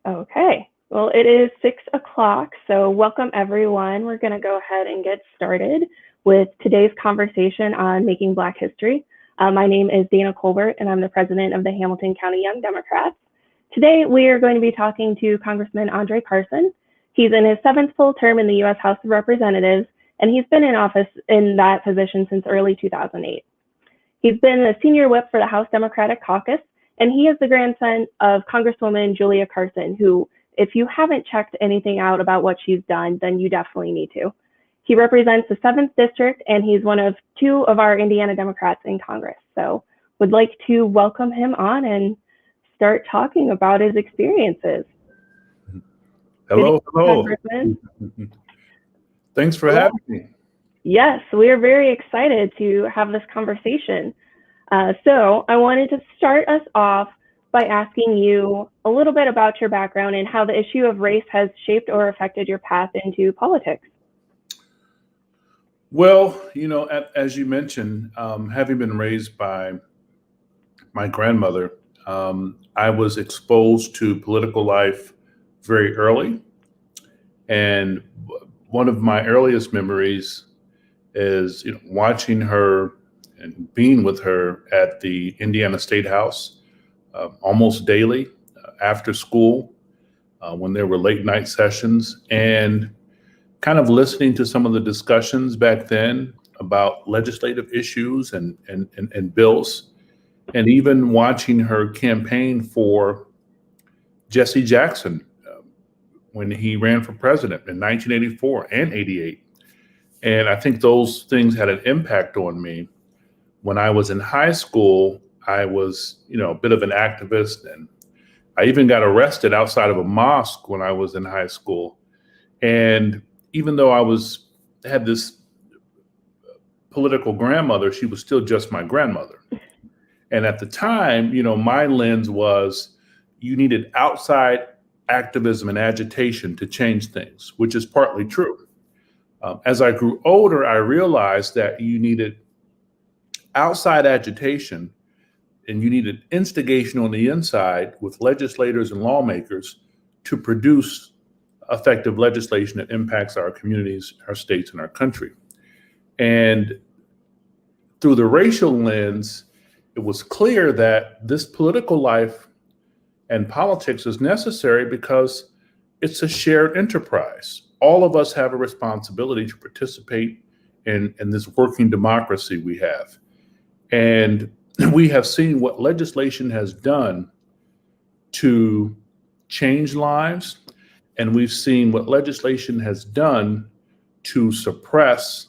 Okay, well, it is 6 o'clock, so welcome everyone. We're going to go ahead and get started with today's conversation on making Black history. My name is Dayna Colbert, and I'm the president of the Hamilton County Young Democrats. Today, we are going to be talking to Congressman André Carson. He's in his 7th full term in the U.S. House of Representatives, and he's been in office in that position since early 2008. He's been a senior whip for the House Democratic Caucus, and he is the grandson of Congresswoman Julia Carson, who, if you haven't checked anything out about what she's done, then you definitely need to. He represents the 7th District, and he's one of 2 of our Indiana Democrats in Congress. So would like to welcome him on and start talking about his experiences. Hello, hello. Congressman. Thanks for having me. Yes, we are very excited to have this conversation. So I wanted to start us off by asking you a little bit about your background and how the issue of race has shaped or affected your path into politics. Well, you know, as you mentioned, having been raised by my grandmother, I was exposed to political life very early. And one of my earliest memories is watching her and being with her at the Indiana State House almost daily after school when there were late night sessions, and kind of listening to some of the discussions back then about legislative issues and bills, and even watching her campaign for Jesse Jackson when he ran for president in 1984 and 88. And I think those things had an impact on me. When I was in high school, I was, a bit of an activist, and I even got arrested outside of a mosque when I was in high school. And even though I had this political grandmother, she was still just my grandmother. And at the time, my lens was you needed outside activism and agitation to change things, which is partly true. As I grew older, I realized that you needed outside agitation and you needed instigation on the inside with legislators and lawmakers to produce effective legislation that impacts our communities, our states, and our country. And through the racial lens, it was clear that this political life and politics is necessary because it's a shared enterprise. All of us have a responsibility to participate in this working democracy we have. And we have seen what legislation has done to change lives, and we've seen what legislation has done to suppress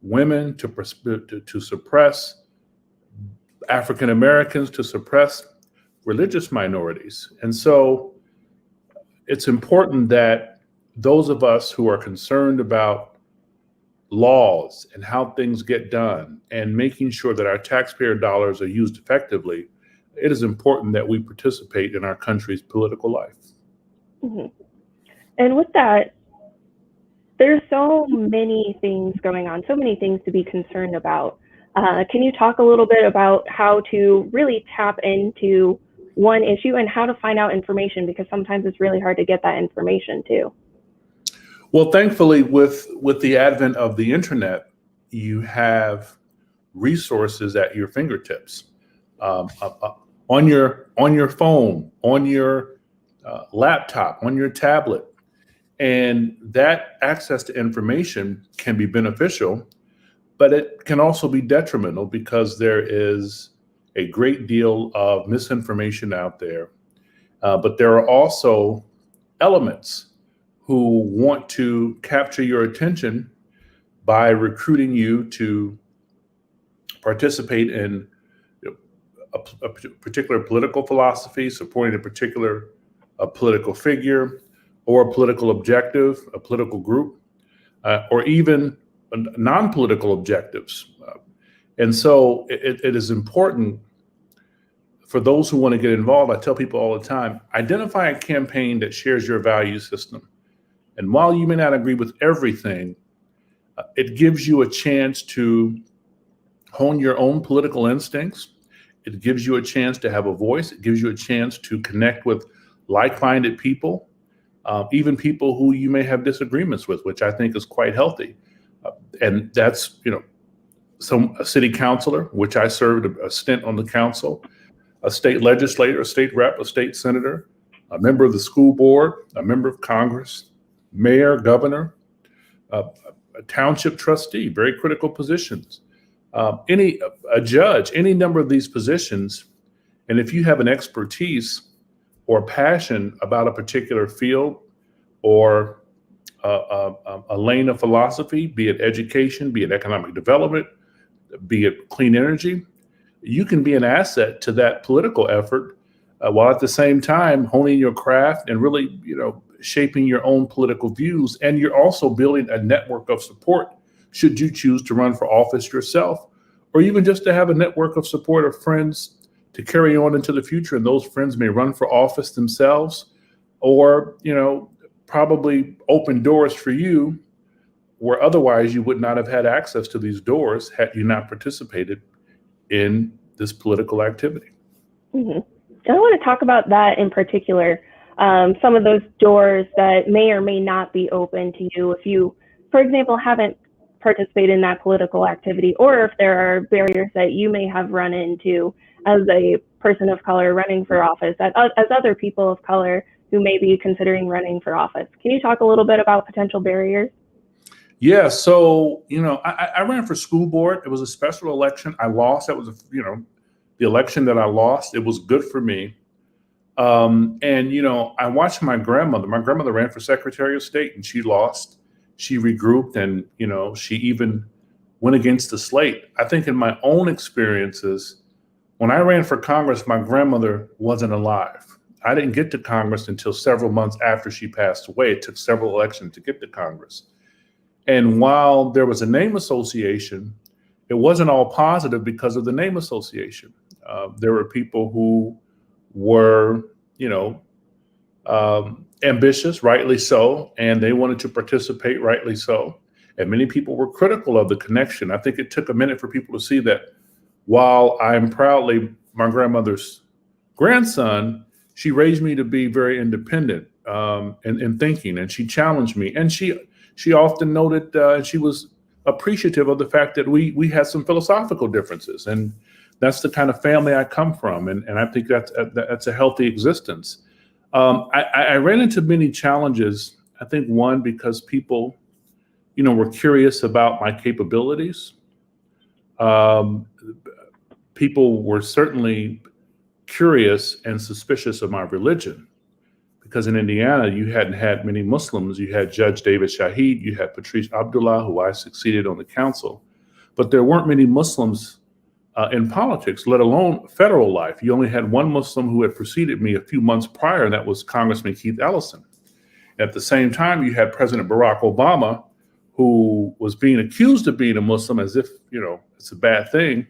women, to suppress African Americans, to suppress religious minorities. And so it's important that those of us who are concerned about laws and how things get done and making sure that our taxpayer dollars are used effectively, it is important that we participate in our country's political life. Mm-hmm. And with that, there's so many things going on, so many things to be concerned about. Can you talk a little bit about how to really tap into one issue and how to find out information? Because sometimes it's really hard to get that information too. Well, thankfully, with the advent of the internet, you have resources at your fingertips, on your phone, on your laptop, on your tablet. And that access to information can be beneficial, but it can also be detrimental because there is a great deal of misinformation out there. But there are also elements who want to capture your attention by recruiting you to participate in a particular political philosophy, supporting a particular political figure or a political objective, a political group, or even non-political objectives. And so it is important for those who want to get involved. I tell people all the time, identify a campaign that shares your value system. And while you may not agree with everything, it gives you a chance to hone your own political instincts. It gives you a chance to have a voice. It gives you a chance to connect with like-minded people, even people who you may have disagreements with, which I think is quite healthy. And that's, a city councilor, which I served a stint on the council, a state legislator, a state rep, a state senator, a member of the school board, a member of Congress, mayor, governor, a township trustee, very critical positions, a judge, any number of these positions. And if you have an expertise or passion about a particular field or a lane of philosophy, be it education, be it economic development, be it clean energy, you can be an asset to that political effort while at the same time honing your craft and really, shaping your own political views. And you're also building a network of support should you choose to run for office yourself, or even just to have a network of support of friends to carry on into the future. And those friends may run for office themselves, or, probably open doors for you where otherwise you would not have had access to these doors had you not participated in this political activity. Mm-hmm. I want to talk about that in particular. Some of those doors that may or may not be open to you if you, for example, haven't participated in that political activity, or if there are barriers that you may have run into as a person of color running for office, as other people of color who may be considering running for office. Can you talk a little bit about potential barriers? Yeah, so, I ran for school board. It was a special election. I lost. That was, the election that I lost. It was good for me. And, I watched my grandmother. My grandmother ran for Secretary of State and she lost. She regrouped and, she even went against the slate. I think in my own experiences, when I ran for Congress, my grandmother wasn't alive. I didn't get to Congress until several months after she passed away. It took several elections to get to Congress. And while there was a name association, it wasn't all positive because of the name association. There were people who were, ambitious, rightly so, and they wanted to participate, rightly so. And many people were critical of the connection. I think it took a minute for people to see that while I'm proudly my grandmother's grandson, she raised me to be very independent in thinking, and she challenged me. And she often noted and she was appreciative of the fact that we had some philosophical differences, and that's the kind of family I come from, and I think that's a healthy existence. I ran into many challenges. I think one, because people, were curious about my capabilities. People were certainly curious and suspicious of my religion, because in Indiana, you hadn't had many Muslims. You had Judge David Shahid, you had Patrice Abdullah, who I succeeded on the council, but there weren't many Muslims in politics, let alone federal life. You only had one Muslim who had preceded me a few months prior, and that was Congressman Keith Ellison. At the same time, you had President Barack Obama, who was being accused of being a Muslim as if, it's a bad thing.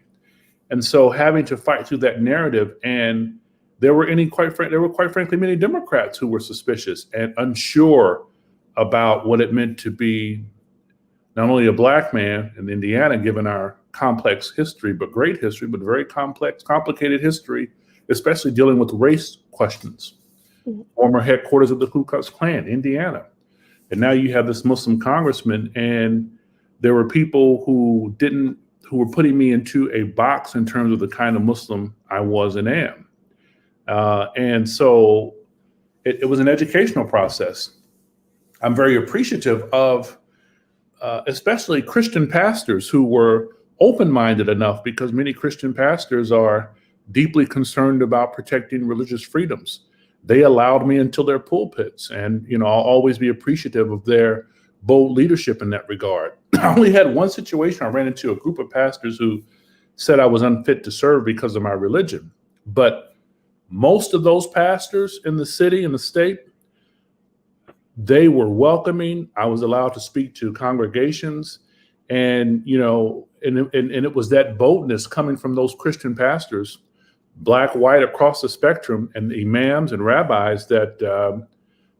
And so having to fight through that narrative, and there were quite frankly many Democrats who were suspicious and unsure about what it meant to be not only a Black man in Indiana, given our complex history, but great history, but very complicated history, especially dealing with race questions. Mm-hmm. Former headquarters of the Ku Klux Klan, Indiana. And now you have this Muslim congressman, and there were people who were putting me into a box in terms of the kind of Muslim I was and am. And so it was an educational process. I'm very appreciative of especially Christian pastors who were open-minded enough, because many Christian pastors are deeply concerned about protecting religious freedoms. They allowed me into their pulpits, and I'll always be appreciative of their bold leadership in that regard. I only had one situation. I ran into a group of pastors who said I was unfit to serve because of my religion. But most of those pastors in the city and the state, they were welcoming. I was allowed to speak to congregations, and it was that boldness coming from those Christian pastors, Black, white, across the spectrum, and imams and rabbis, that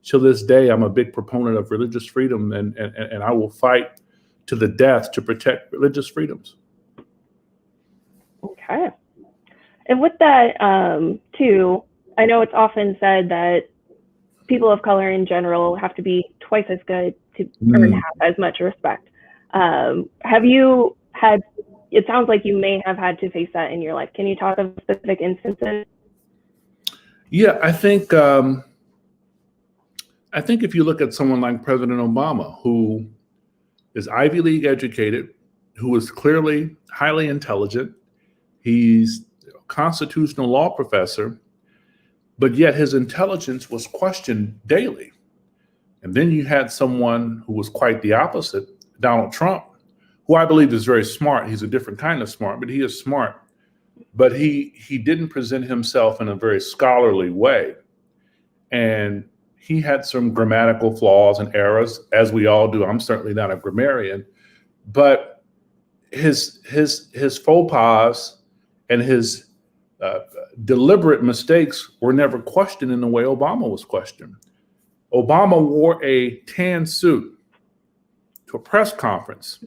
to this day I'm a big proponent of religious freedom, and I will fight to the death to protect religious freedoms. Okay. And with that, too, I know it's often said that people of color in general have to be twice as good to earn half as much respect. Have you had, it sounds like you may have had to face that in your life. Can you talk of specific instances? Yeah, I think if you look at someone like President Obama, who is Ivy League educated, who is clearly highly intelligent, he's a constitutional law professor, but yet his intelligence was questioned daily. And then you had someone who was quite the opposite, Donald Trump, who I believe is very smart. He's a different kind of smart, but he is smart. But he didn't present himself in a very scholarly way. And he had some grammatical flaws and errors, as we all do. I'm certainly not a grammarian, but his faux pas and his deliberate mistakes were never questioned in the way Obama was questioned. Obama wore a tan suit to a press conference,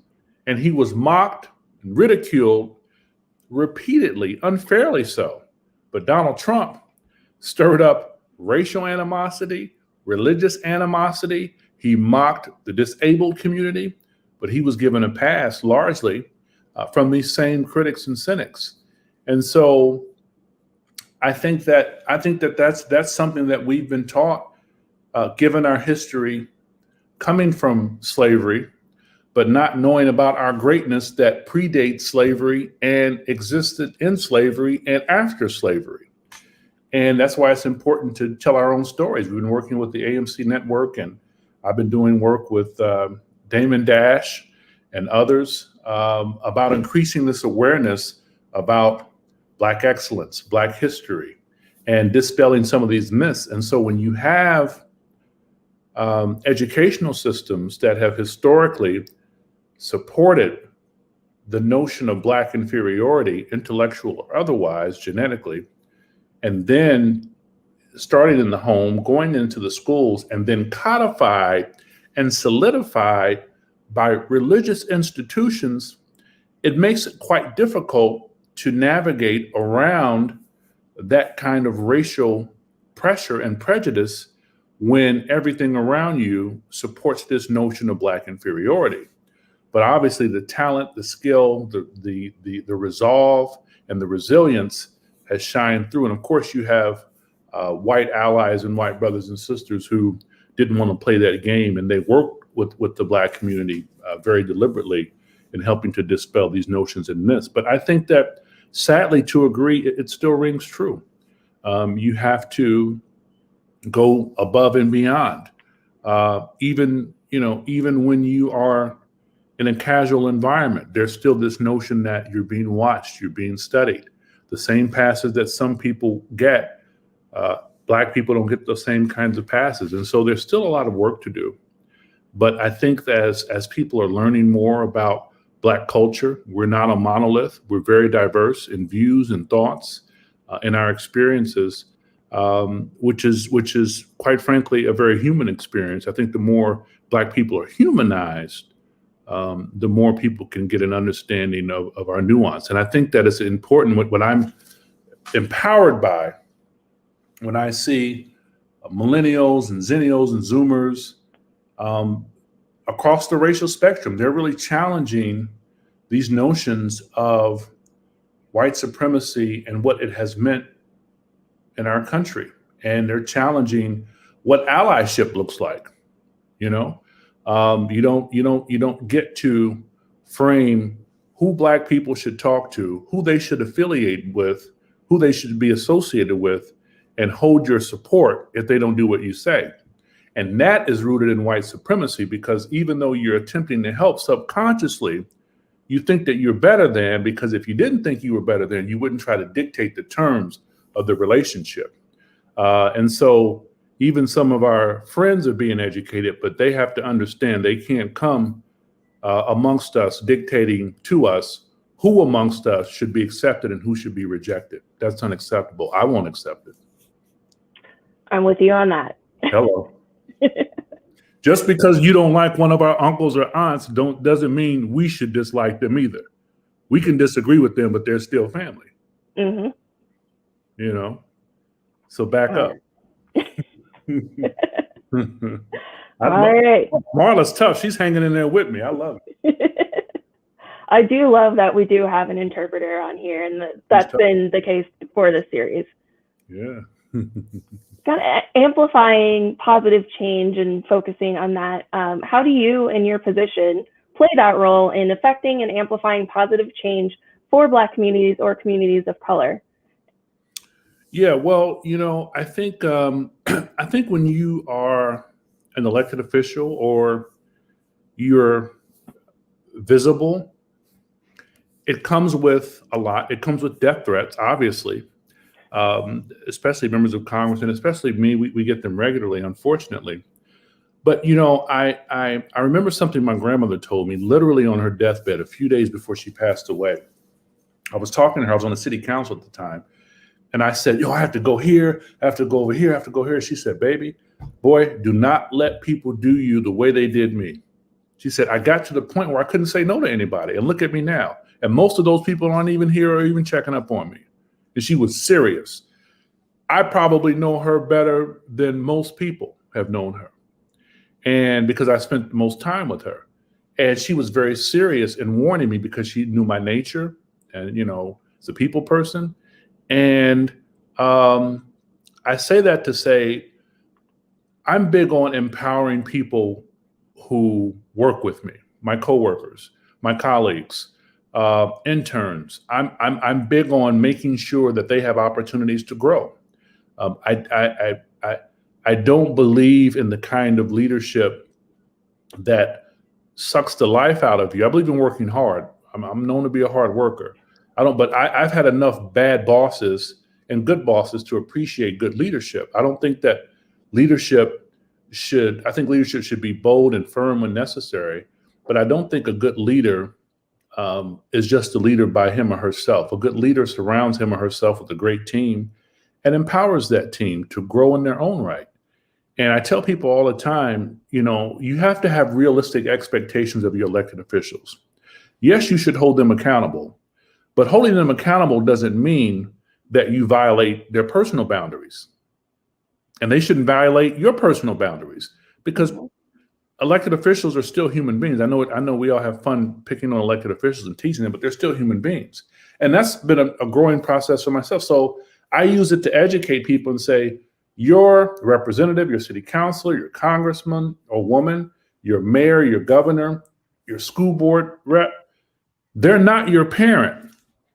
and he was mocked and ridiculed repeatedly, unfairly so. But Donald Trump stirred up racial animosity, religious animosity. He mocked the disabled community, but he was given a pass largely from these same critics and cynics. And so I think that that's something that we've been taught, given our history coming from slavery, but not knowing about our greatness that predates slavery and existed in slavery and after slavery. And that's why it's important to tell our own stories. We've been working with the AMC network, and I've been doing work with Damon Dash and others about increasing this awareness about Black excellence, Black history, and dispelling some of these myths. And so when you have educational systems that have historically supported the notion of Black inferiority, intellectual or otherwise, genetically, and then starting in the home, going into the schools, and then codified and solidified by religious institutions, it makes it quite difficult to navigate around that kind of racial pressure and prejudice when everything around you supports this notion of Black inferiority. But obviously the talent, the skill, the resolve, and the resilience has shined through. And of course you have white allies and white brothers and sisters who didn't want to play that game, and they worked with the Black community very deliberately in helping to dispel these notions and myths. But I think that, sadly, to agree, it still rings true. You have to go above and beyond. Even when you are in a casual environment, there's still this notion that you're being watched, you're being studied. The same passes that some people get, Black people don't get the same kinds of passes. And so there's still a lot of work to do. But I think that as people are learning more about Black culture, we're not a monolith. We're very diverse in views and thoughts, in our experiences, which is quite frankly a very human experience. I think the more Black people are humanized, the more people can get an understanding of our nuance. And I think that it's important. What I'm empowered by when I see millennials and zennials and zoomers across the racial spectrum, they're really challenging these notions of white supremacy and what it has meant in our country. And they're challenging what allyship looks like. You don't get to frame who Black people should talk to, who they should affiliate with, who they should be associated with, and hold your support if they don't do what you say. And that is rooted in white supremacy, because even though you're attempting to help, subconsciously, you think that you're better than, because if you didn't think you were better than, you wouldn't try to dictate the terms of the relationship. And so even some of our friends are being educated, but they have to understand they can't come amongst us dictating to us who amongst us should be accepted and who should be rejected. That's unacceptable. I won't accept it. I'm with you on that. Hello. Just because you don't like one of our uncles or aunts doesn't mean we should dislike them either. We can disagree with them, but they're still family. Mm-hmm. So back up. All right. Marla's tough. She's hanging in there with me. I love it. I do love that we do have an interpreter on here, and that's been the case for this series. Yeah. Amplifying positive change and focusing on that. How do you, in your position, play that role in affecting and amplifying positive change for Black communities or communities of color? Yeah, well, I think I think when you are an elected official or you're visible, it comes with a lot. It comes with death threats, obviously, especially members of Congress, and especially me. We get them regularly, unfortunately. But I remember something my grandmother told me, literally on her deathbed, a few days before she passed away. I was talking to her. I was on the city council at the time. And I said, I have to go here. I have to go over here. I have to go here. She said, baby, boy, do not let people do you the way they did me. She said, I got to the point where I couldn't say no to anybody. And look at me now. And most of those people aren't even here or even checking up on me. And she was serious. I probably know her better than most people have known her. And because I spent the most time with her. And she was very serious in warning me because she knew my nature and, as a people person. And I say that to say, I'm big on empowering people who work with me, my coworkers, my colleagues, interns. I'm big on making sure that they have opportunities to grow. I don't believe in the kind of leadership that sucks the life out of you. I believe in working hard. I'm known to be a hard worker. But I've had enough bad bosses and good bosses to appreciate good leadership. I don't think that I think leadership should be bold and firm when necessary, but I don't think a good leader is just a leader by him or herself. A good leader surrounds him or herself with a great team and empowers that team to grow in their own right. And I tell people all the time, you have to have realistic expectations of your elected officials. Yes, you should hold them accountable. But holding them accountable doesn't mean that you violate their personal boundaries. And they shouldn't violate your personal boundaries because elected officials are still human beings. I know we all have fun picking on elected officials and teaching them, but they're still human beings. And that's been a growing process for myself. So I use it to educate people and say, your representative, your city councilor, your congressman or woman, your mayor, your governor, your school board rep, they're not your parent.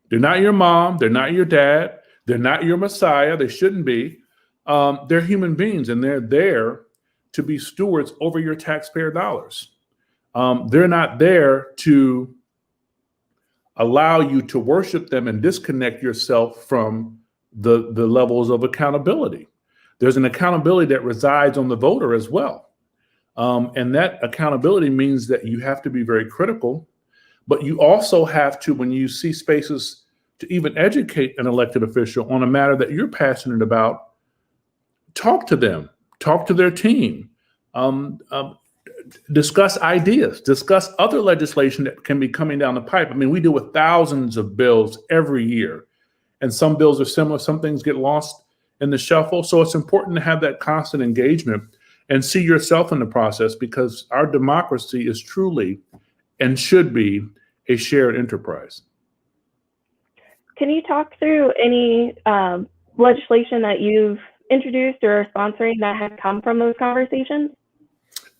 They're not your mom. They're not your dad. They're not your messiah. They shouldn't be. They're human beings, and they're there to be stewards over your taxpayer dollars. They're not there to allow you to worship them and disconnect yourself from the levels of accountability. There's an accountability that resides on the voter as well. And that accountability means that you have to be very critical. But you also have to, when you see spaces to even educate an elected official on a matter that you're passionate about, talk to them, talk to their team, discuss ideas, discuss other legislation that can be coming down the pipe. I mean, we deal with thousands of bills every year, and some bills are similar. Some things get lost in the shuffle. So it's important to have that constant engagement and see yourself in the process, because our democracy is truly and should be a shared enterprise. Can you talk through any legislation that you've introduced or sponsoring that has come from those conversations?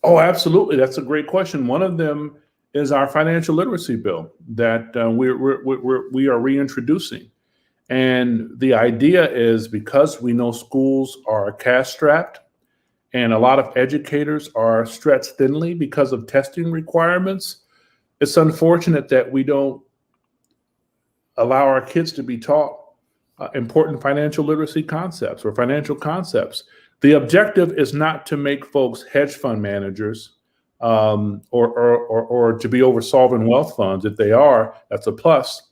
Oh, absolutely. That's a great question. One of them is our financial literacy bill that we are reintroducing. And the idea is, because we know schools are cash strapped and a lot of educators are stretched thinly because of testing requirements, it's unfortunate that we don't allow our kids to be taught important financial literacy concepts or financial concepts. The objective is not to make folks hedge fund managers or to be over sovereign wealth funds. If they are, that's a plus.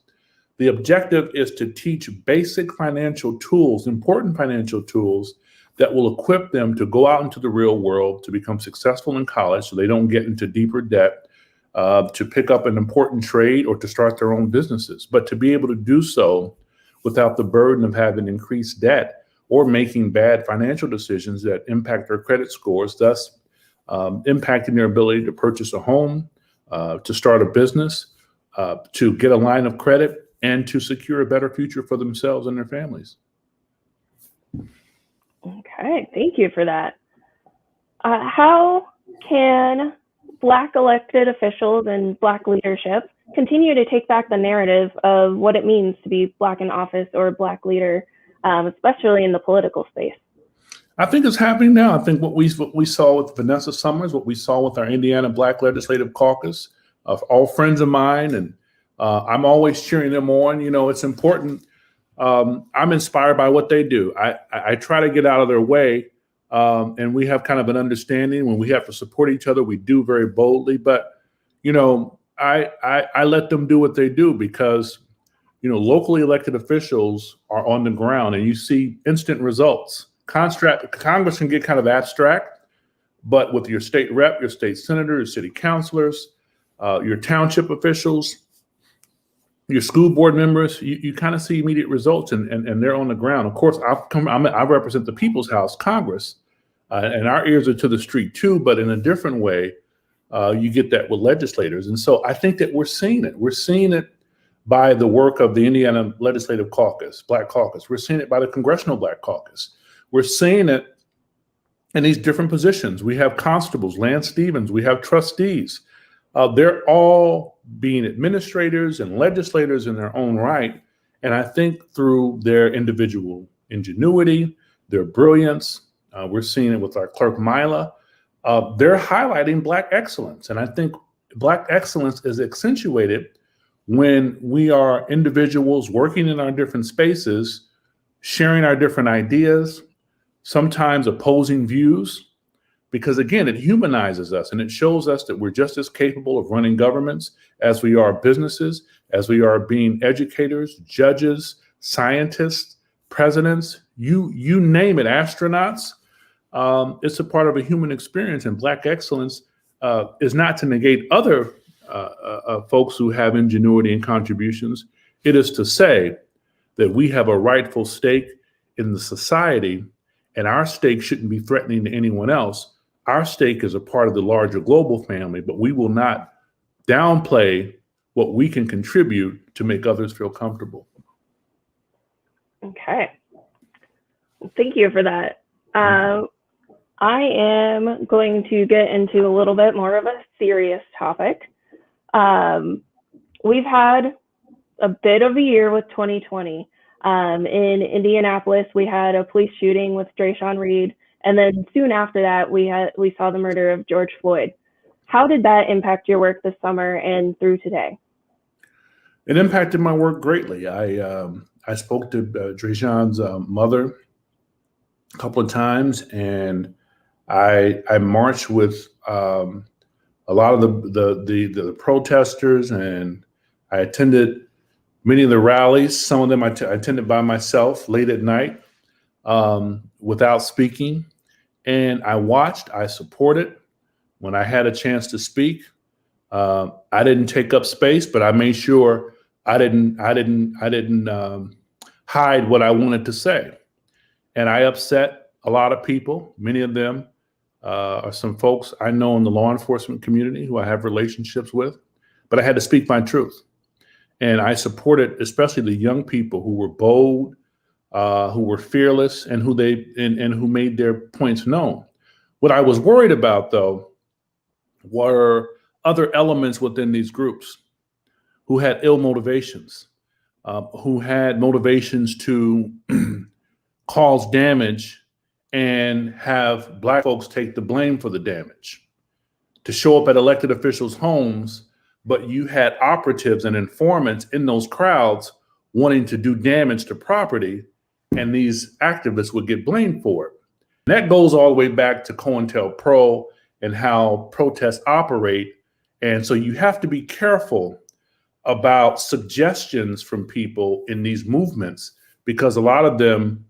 The objective is to teach basic financial tools, important financial tools that will equip them to go out into the real world, to become successful in college so they don't get into deeper debt, to pick up an important trade or to start their own businesses, but to be able to do so without the burden of having increased debt or making bad financial decisions that impact their credit scores, thus impacting their ability to purchase a home, to start a business, to get a line of credit, and to secure a better future for themselves and their families. Okay, thank you for that. How can Black elected officials and Black leadership continue to take back the narrative of what it means to be Black in office or a Black leader, especially in the political space? I think it's happening now. I think what we saw with Vanessa Summers, what we saw with our Indiana Black Legislative Caucus, all friends of mine, and I'm always cheering them on. You know, it's important. I'm inspired by what they do. I try to get out of their way, and we have kind of an understanding when we have to support each other. We do very boldly, but you know, I let them do what they do because you know, locally elected officials are on the ground, and you see instant results. Congress can get kind of abstract, but with your state rep, your state senator, your city councilors, your township officials, your school board members, you kind of see immediate results, and they're on the ground. Of course, I represent the People's House, Congress, and our ears are to the street too, but in a different way. You get that with legislators. And so I think that we're seeing it. We're seeing it by the work of the Indiana Legislative Caucus, Black Caucus. We're seeing it by the Congressional Black Caucus. We're seeing it in these different positions. We have constables, Lance Stevens, we have trustees. They're all being administrators and legislators in their own right. And I think through their individual ingenuity, their brilliance, we're seeing it with our clerk, Mila, they're highlighting Black excellence. And I think Black excellence is accentuated when we are individuals working in our different spaces, sharing our different ideas, sometimes opposing views, because again, it humanizes us and it shows us that we're just as capable of running governments as we are businesses, as we are being educators, judges, scientists, presidents, you name it, astronauts. It's a part of a human experience, and Black excellence is not to negate other folks who have ingenuity and contributions. It is to say that we have a rightful stake in the society, and our stake shouldn't be threatening to anyone else. Our stake is a part of the larger global family, but we will not downplay what we can contribute to make others feel comfortable. Okay. Thank you for that. I am going to get into a little bit more of a serious topic. We've had a bit of a year with 2020. In Indianapolis, we had a police shooting with Drayshawn Reed, and then soon after that, we saw the murder of George Floyd. How did that impact your work this summer and through today? It impacted my work greatly. I spoke to Drayshawn's mother a couple of times, and I marched with a lot of the protesters, and I attended many of the rallies. Some of them I attended by myself late at night without speaking. And I watched, I supported. When I had a chance to speak, I didn't take up space, but I made sure I didn't hide what I wanted to say. And I upset a lot of people. Many of them are some folks I know in the law enforcement community who I have relationships with, but I had to speak my truth. And I supported especially the young people who were bold, who were fearless, and who made their points known. What I was worried about, though, were other elements within these groups who had ill motivations, who had motivations to cause damage and have Black folks take the blame for the damage, to show up at elected officials' homes, but you had operatives and informants in those crowds wanting to do damage to property, and these activists would get blamed for it. And that goes all the way back to COINTELPRO and how protests operate. And so you have to be careful about suggestions from people in these movements, because a lot of them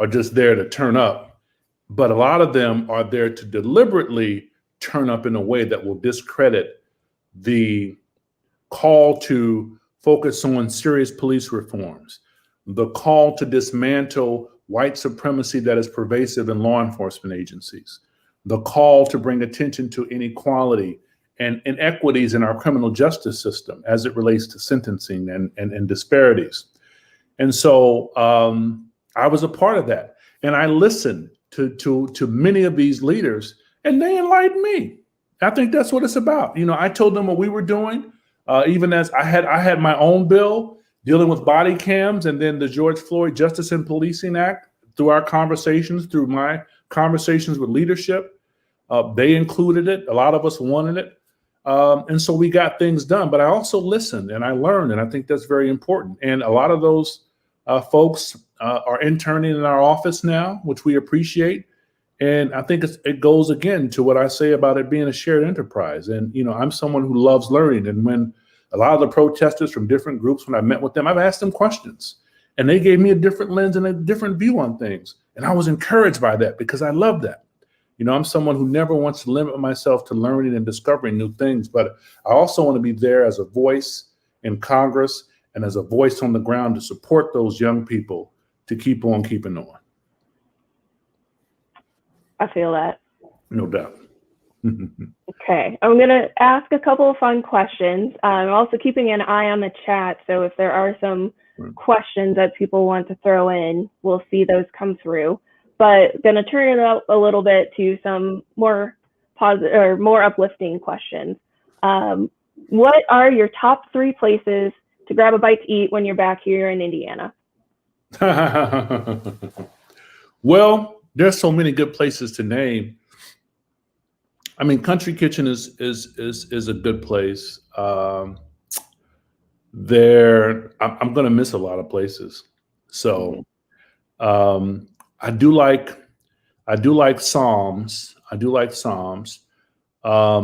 are just there to turn up, but a lot of them are there to deliberately turn up in a way that will discredit the call to focus on serious police reforms, the call to dismantle white supremacy that is pervasive in law enforcement agencies, the call to bring attention to inequality and inequities in our criminal justice system as it relates to sentencing and disparities. And so I was a part of that. And I listened to many of these leaders, and they enlightened me. I think that's what it's about. I told them what we were doing, even as I had my own bill dealing with body cams, and then the George Floyd Justice and Policing Act. Through our conversations, through my conversations with leadership, they included it. A lot of us wanted it. And so we got things done. But I also listened and I learned, and I think that's very important. And a lot of those folks are interning in our office now, which we appreciate. And I think it goes again to what I say about it being a shared enterprise. And, I'm someone who loves learning. And when a lot of the protesters from different groups, when I met with them, I've asked them questions. And they gave me a different lens and a different view on things. And I was encouraged by that because I love that. I'm someone who never wants to limit myself to learning and discovering new things, but I also want to be there as a voice in Congress and as a voice on the ground to support those young people to keep on keeping on. I feel that. No doubt. Okay, I'm going to ask a couple of fun questions. I'm also keeping an eye on the chat, so if there are some questions that people want to throw in, we'll see those come through. But going to turn it up a little bit to some more positive or more uplifting questions. What are your top 3 places to grab a bite to eat when you're back here in Indiana? Well, there's so many good places to name. I mean, Country Kitchen is a good place. I'm going to miss a lot of places. So I do like Psalms.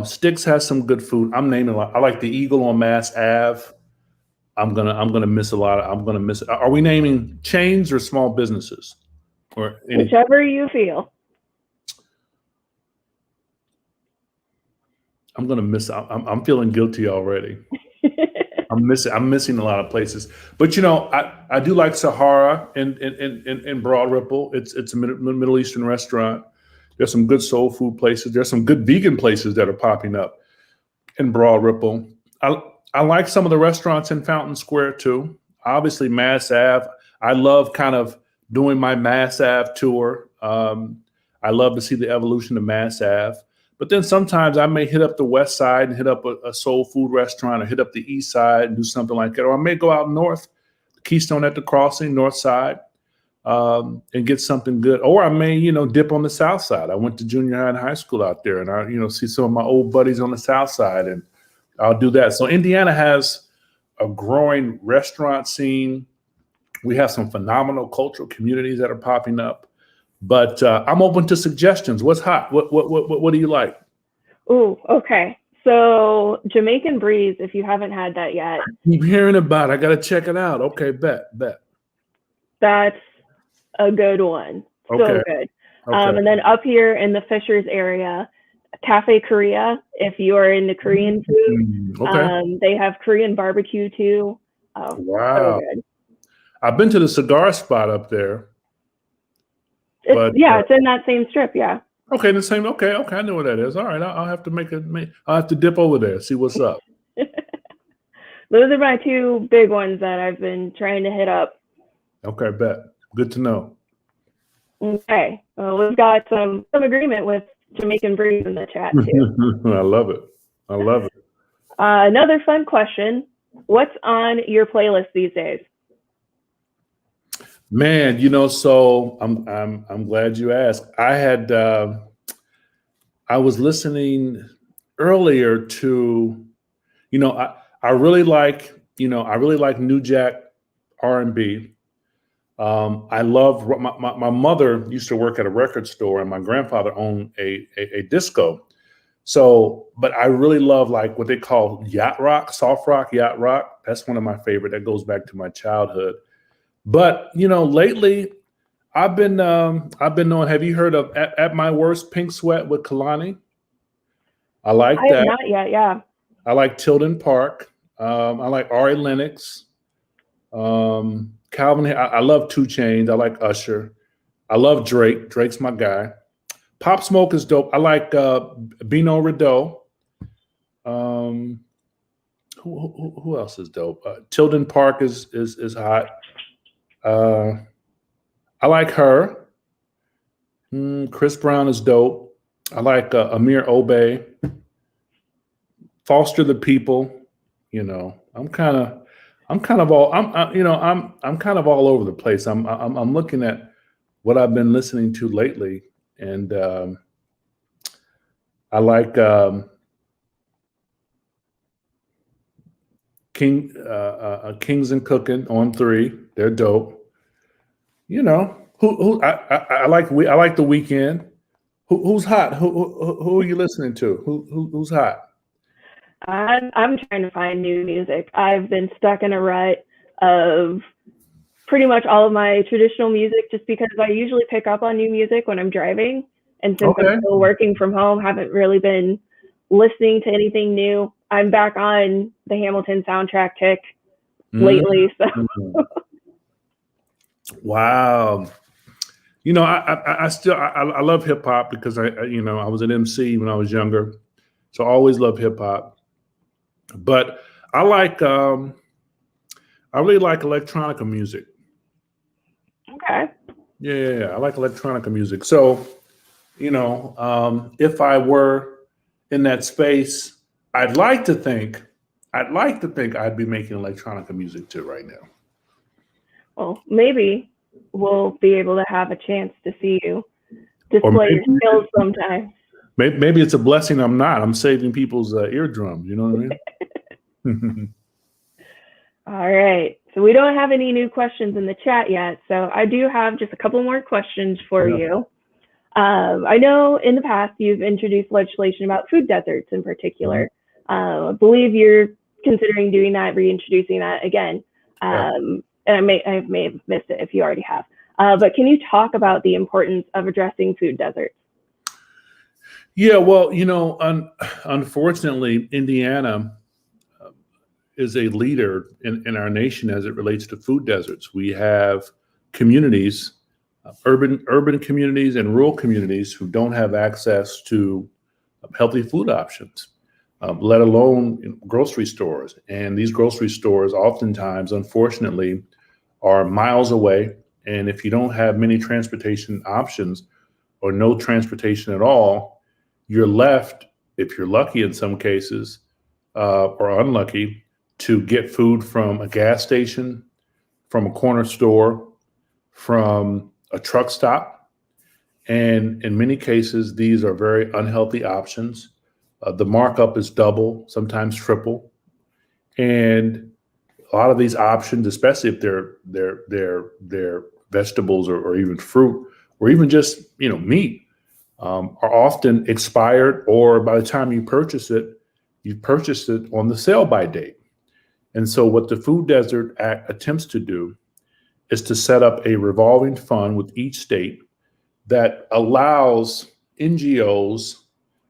Sticks has some good food. I'm naming a lot. I like the Eagle on Mass Ave. I'm gonna miss a lot. I'm gonna miss. Are we naming chains or small businesses, or whichever you feel? I'm gonna miss. I'm feeling guilty already. I'm missing a lot of places, but I do like Sahara in Broad Ripple. It's a Middle Eastern restaurant. There's some good soul food places. There's some good vegan places that are popping up in Broad Ripple. I like some of the restaurants in Fountain Square too. Obviously, Mass Ave. I love kind of doing my Mass Ave tour. I love to see the evolution of Mass Ave. But then sometimes I may hit up the west side and hit up a soul food restaurant, or hit up the east side and do something like that. Or I may go out north, Keystone at the Crossing, north side, and get something good. Or I may, dip on the south side. I went to junior high and high school out there, and I, see some of my old buddies on the south side, and I'll do that. So Indiana has a growing restaurant scene. We have some phenomenal cultural communities that are popping up. But I'm open to suggestions. What's hot? What do you like? Ooh, okay. So Jamaican Breeze, if you haven't had that yet. I keep hearing about it. I got to check it out. Okay, bet. That's a good one. Okay. So good. Okay. And then up here in the Fishers area, Cafe Korea, if you are into Korean food. Okay. They have Korean barbecue too. Wow. So good. I've been to the cigar spot up there. It's in that same strip, yeah. Okay, the same. Okay, I know what that is. All right, I'll have to I'll have to dip over there, see what's up. Those are my 2 big ones that I've been trying to hit up. Okay, bet. Good to know. Okay, well, we've got some agreement with Jamaican Breeze in the chat too. I love it. Another fun question: what's on your playlist these days? Man, so I'm glad you asked. I was listening earlier to, I really like New Jack R&B. I love my mother used to work at a record store, and my grandfather owned a disco. So, but I really love like what they call yacht rock, soft rock, yacht rock. That's one of my favorite. That goes back to my childhood. But lately I've been knowing. Have you heard of At My Worst, Pink Sweat with Kalani? I like that. Have not yet. Yeah. I like Tilden Park. I like Ari Lennox. Calvin. I love 2 Chainz. I like Usher. I love Drake. Drake's my guy. Pop Smoke is dope. I like Bino Rideau. Who else is dope? Tilden Park is hot. I like her. Chris Brown is dope. I like Amir Obey. Foster the People. You know, I'm kind of all I'm kind of all over the place. I'm looking at what I've been listening to lately, and I like Kings and Cooking on 3. They're dope. You know, I like The Weeknd. Who's hot? Who are you listening to? Who's hot? I'm trying to find new music. I've been stuck in a rut of pretty much all of my traditional music just because I usually pick up on new music when I'm driving. And since Okay. I'm still working from home, haven't really been listening to anything new. I'm back on the Hamilton soundtrack kick lately. So Wow. You know, I still love hip hop because I was an MC when I was younger, so I always love hip hop. But I really like electronica music. okay. Yeah, I like electronica music. So, if I were in that space, I'd like to think I'd be making electronica music too right now. Well, maybe we'll be able to have a chance to see you display your skills sometime. Maybe it's a blessing I'm not. I'm saving people's eardrums. You know what I mean? All right. So we don't have any new questions in the chat yet. So I do have just a couple more questions for you. I know in the past you've introduced legislation about food deserts in particular. I believe you're considering doing that, reintroducing that again. And I may have missed it if you already have. But can you talk about the importance of addressing food deserts? Yeah, well, unfortunately, Indiana is a leader in our nation as it relates to food deserts. We have communities, urban communities and rural communities who don't have access to healthy food options, let alone grocery stores. And these grocery stores oftentimes, unfortunately, are miles away. And if you don't have many transportation options or no transportation at all, you're left, if you're lucky in some cases, or unlucky, to get food from a gas station, from a corner store, from a truck stop. And in many cases, these are very unhealthy options. The markup is double, sometimes triple. And a lot of these options, especially if they're vegetables or even fruit, or even just meat, are often expired, or by the time you purchase it on the sell by date. And so what the Food Desert Act attempts to do is to set up a revolving fund with each state that allows NGOs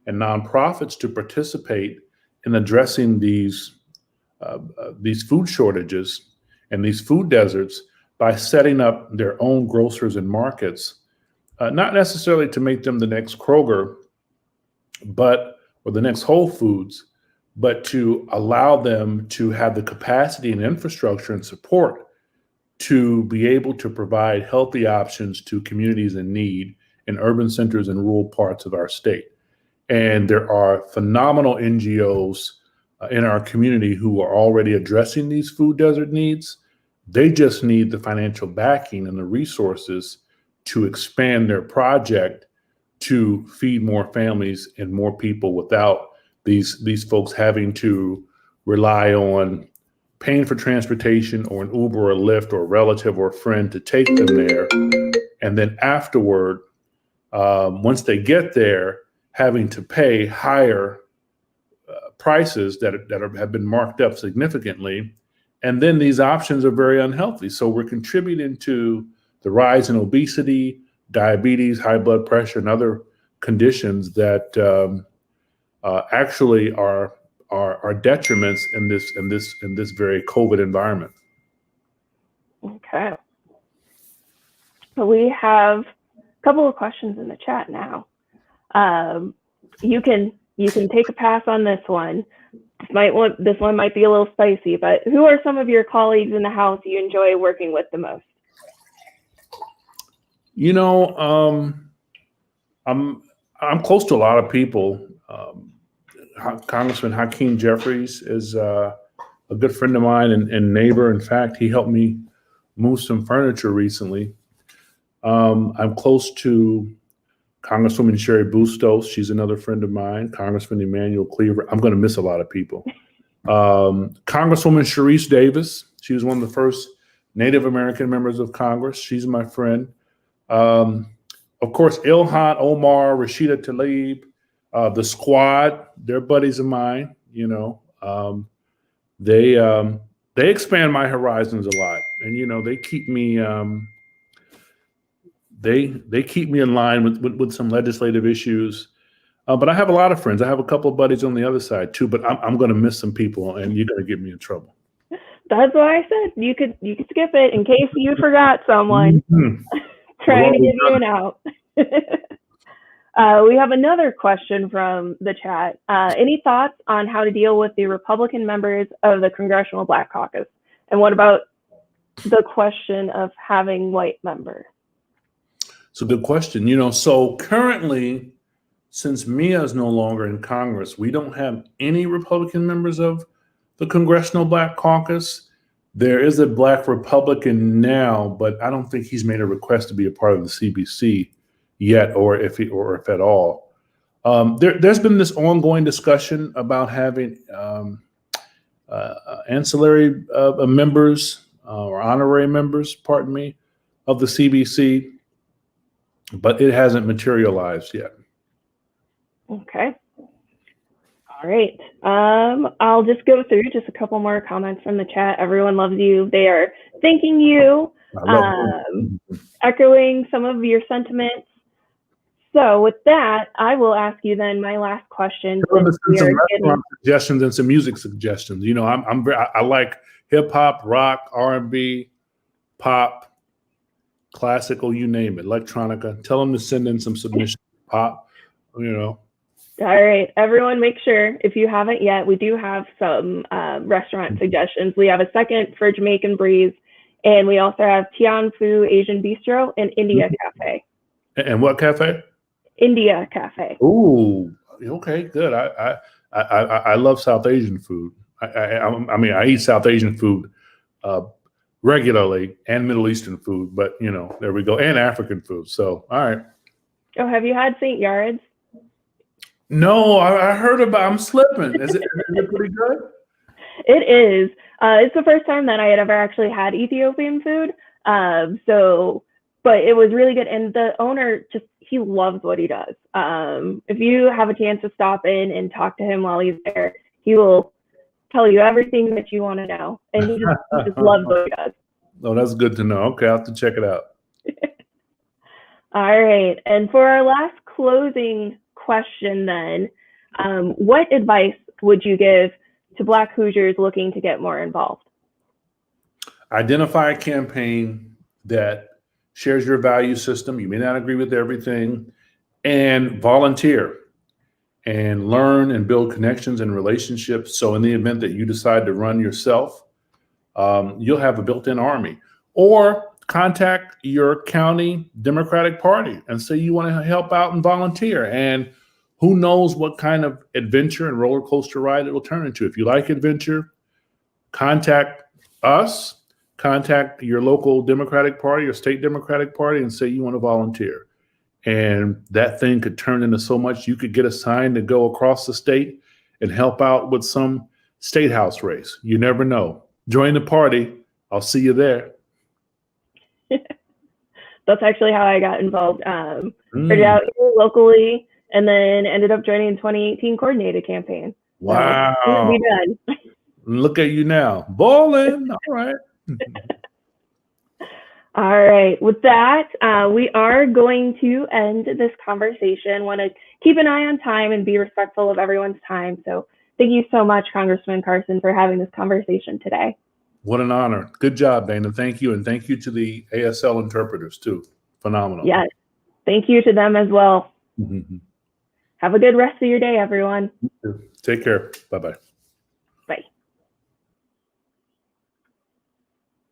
and nonprofits to participate in addressing these food shortages and these food deserts by setting up their own grocers and markets, not necessarily to make them the next Kroger, or the next Whole Foods, but to allow them to have the capacity and infrastructure and support to be able to provide healthy options to communities in need in urban centers and rural parts of our state. And there are phenomenal NGOs in our community who are already addressing these food desert needs. They just need the financial backing and the resources to expand their project to feed more families and more people without these folks having to rely on paying for transportation or an Uber or a Lyft or a relative or a friend to take them there. And then afterward, once they get there, having to pay higher prices that have been marked up significantly. And then these options are very unhealthy. So we're contributing to the rise in obesity, diabetes, high blood pressure, and other conditions that actually are detriments in this very COVID environment. Okay. So we have couple of questions in the chat now. You can take a pass on this one. This one might be a little spicy, but who are some of your colleagues in the House you enjoy working with the most? You know, I'm close to a lot of people. Congressman Hakeem Jeffries is a good friend of mine and neighbor. In fact, he helped me move some furniture recently. I'm close to Congresswoman Sherry Bustos. She's another friend of mine. Congressman Emmanuel Cleaver. I'm going to miss a lot of people. Congresswoman Sharice Davis. She was one of the first Native American members of Congress. She's my friend. Of course, Ilhan Omar, Rashida Tlaib, the squad, they're buddies of mine. You know, they expand my horizons a lot, and you know, they keep me they keep me in line with some legislative issues. But I have a lot of friends. I have a couple of buddies on the other side too. But I'm going to miss some people, and you're going to get me in trouble. That's why I said you could skip it in case you forgot someone. Mm-hmm. Trying to give you an out. We have another question from the chat. Any thoughts on how to deal with the Republican members of the Congressional Black Caucus? And what about the question of having white members? It's a good question. You know, so currently, since Mia is no longer in Congress, we don't have any Republican members of the Congressional Black Caucus. There is a Black Republican now, but I don't think he's made a request to be a part of the CBC yet, or if at all. There's been this ongoing discussion about having ancillary members or honorary members, pardon me, of the CBC, but it hasn't materialized yet. Okay. All right. I'll just go through just a couple more comments from the chat. Everyone loves you. They are thanking you, echoing some of your sentiments. So with that, I will ask you then my last question. Some restaurant suggestions and some music suggestions. You know, I like hip hop, rock, R&B, pop, classical, you name it, electronica. Tell them to send in some submissions. Pop, you know. All right, everyone, make sure if you haven't yet, we do have some restaurant suggestions. We have a second for Jamaican Breeze, and we also have Tian Fu Asian Bistro and India Cafe. And what cafe? India Cafe. Ooh, okay, good. I love South Asian food. I mean, I eat South Asian food regularly and Middle Eastern food, but you know, there we go, and African food. So, all right. Oh, have you had St. Yared's? No, I heard about. I'm slipping. Is it pretty good? It is. It's the first time that I had ever actually had Ethiopian food. But it was really good, and the owner he loves what he does. If you have a chance to stop in and talk to him while he's there, he will tell you everything that you want to know, and he just loves what he does. Oh, that's good to know. Okay, I'll have to check it out. All right, and for our last closing question then, what advice would you give to Black Hoosiers looking to get more involved? Identify a campaign that shares your value system. You may not agree with everything, and volunteer and learn and build connections and relationships. So in the event that you decide to run yourself, you'll have a built-in army. Or contact your county Democratic Party and say you want to help out and volunteer. And who knows what kind of adventure and roller coaster ride it will turn into. If you like adventure, contact us, contact your local Democratic Party or state Democratic Party and say you want to volunteer. And that thing could turn into so much. You could get assigned to go across the state and help out with some state house race. You never know. Join the party. I'll see you there. That's actually how I got involved. Started out here locally and then ended up joining the 2018 coordinated campaign. Wow. So, be done. Look at you now. Bowling. All right. All right. With that, we are going to end this conversation. Want to keep an eye on time and be respectful of everyone's time. So thank you so much, Congressman Carson, for having this conversation today. What an honor. Good job, Dayna. Thank you. And thank you to the ASL interpreters, too. Phenomenal. Yes. Thank you to them as well. Mhm. Have a good rest of your day, everyone. Take care. Bye-bye.